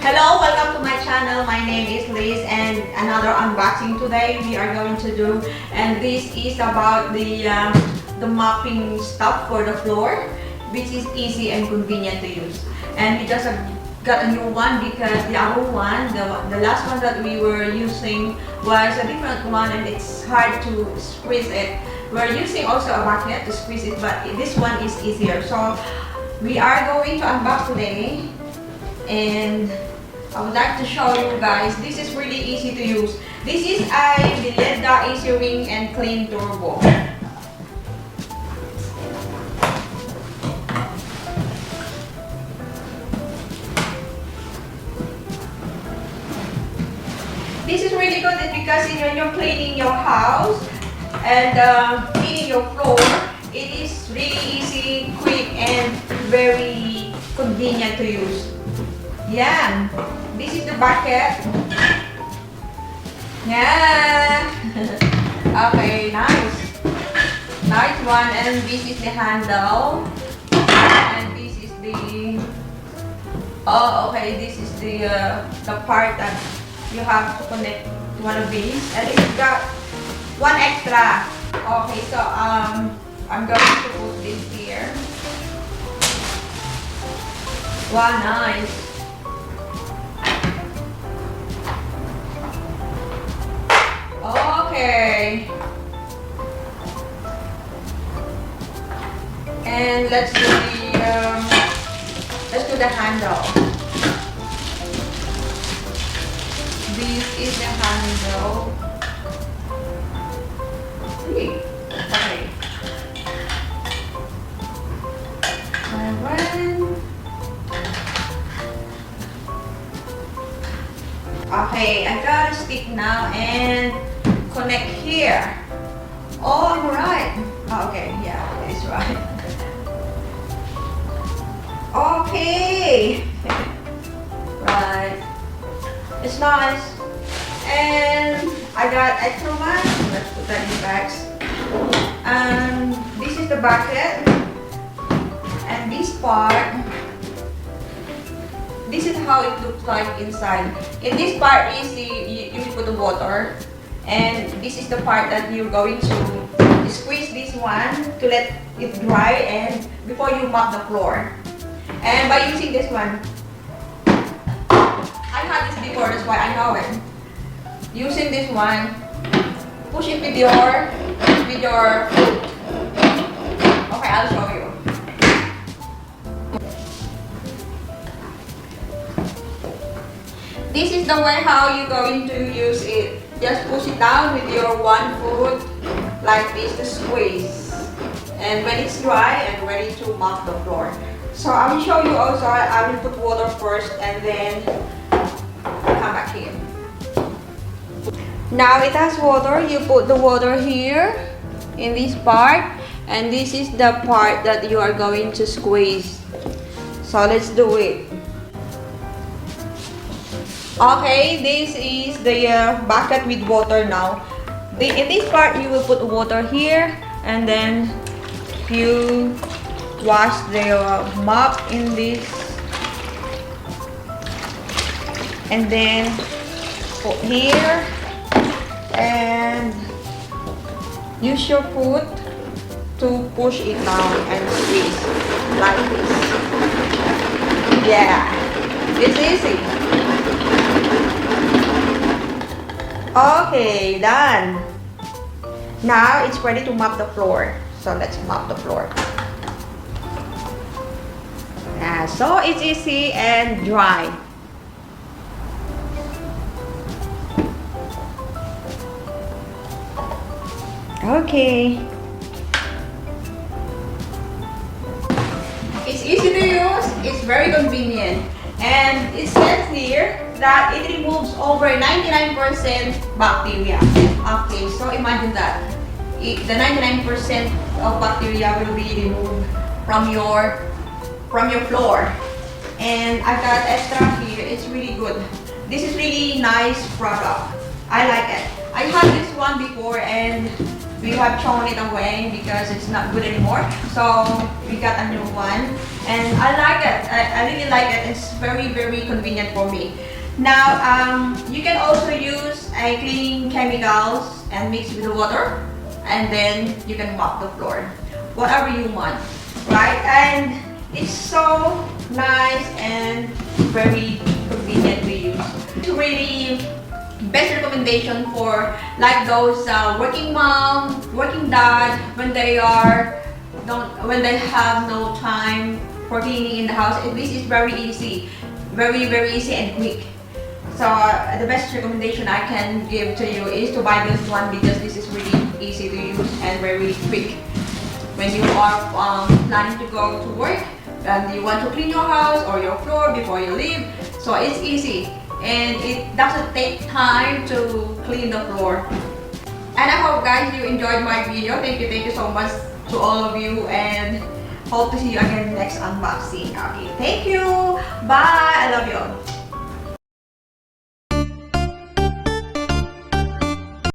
Hello, welcome to my channel. My name is Liz and another unboxing today we are going to do, and this is about the mopping stuff for the floor, which is easy and convenient to use. And we just got a new one because the other one, the last one that we were using was a different one and it's hard to squeeze it. We're using also a bucket to squeeze it, but this one is easier. So we are going to unbox today, and I would like to show you guys. This is really easy to use. This is the Lizz Easy Ring and Clean Turbo. This is really good because when you're cleaning your house and cleaning your floor, it is really easy, quick, and very convenient to use. Yeah, this is the bucket. Yeah. Okay, nice one. And this is the handle, and this is the this is the part that you have to connect to one of these, and it's got one extra. Okay, so I'm going to put this here. Wow, nice. Okay, and let's do the handle. This is the handle. Okay. Okay, I got a stick now and connect here. Oh, I'm right. Okay, yeah, it's right. Okay. Right. It's nice. And I got extra one. Let's put that in bags. And this is the bucket. And this part, this is how it looks like inside. In this part is you put the water. And this is the part that you're going to squeeze this one to let it dry and before you mop the floor. And by using this one, I had this before, that's why I know it. Using this one, push it with your foot. Okay, I'll show you. This is the way how you're going to use it. Just push it down with your one foot like this to squeeze. And when it's dry and ready to mop the floor. So I will show you also, I will put water first and then come back here. Now it has water, you put the water here in this part. And this is the part that you are going to squeeze. So let's do it. Okay, this is the bucket with water now. In this part, you will put water here, and then you wash the mop in this, and then put here, and use your foot to push it down and squeeze like this. Yeah, it's easy. Okay, done. Now it's ready to mop the floor. So let's mop the floor. Yeah, so it's easy and dry. Okay. It's easy to use, it's very convenient. And it says here that it removes over 99% bacteria. Okay, so imagine that. The 99% of bacteria will be removed from your floor. And I got extra here. It's really good. This is really nice product. I like it. I had this one before and We have thrown it away because it's not good anymore. So we got a new one, and I like it. I really like it. It's very, very convenient for me. Now, you can also use a cleaning chemicals and mix with the water, and then you can mop the floor, whatever you want, right? And it's so nice and very convenient to use. It's really best recommendation for like those working mom, working dad when they have no time for cleaning in the house. This is very easy, very, very easy and quick. So the best recommendation I can give to you is to buy this one because this is really easy to use and very quick. When you are planning to go to work and you want to clean your house or your floor before you leave, so it's easy and it doesn't take time to clean the floor. And I hope guys you enjoyed my video. Thank you so much to all of you, and hope to see you again next unboxing. Okay, thank you. Bye. I love you all.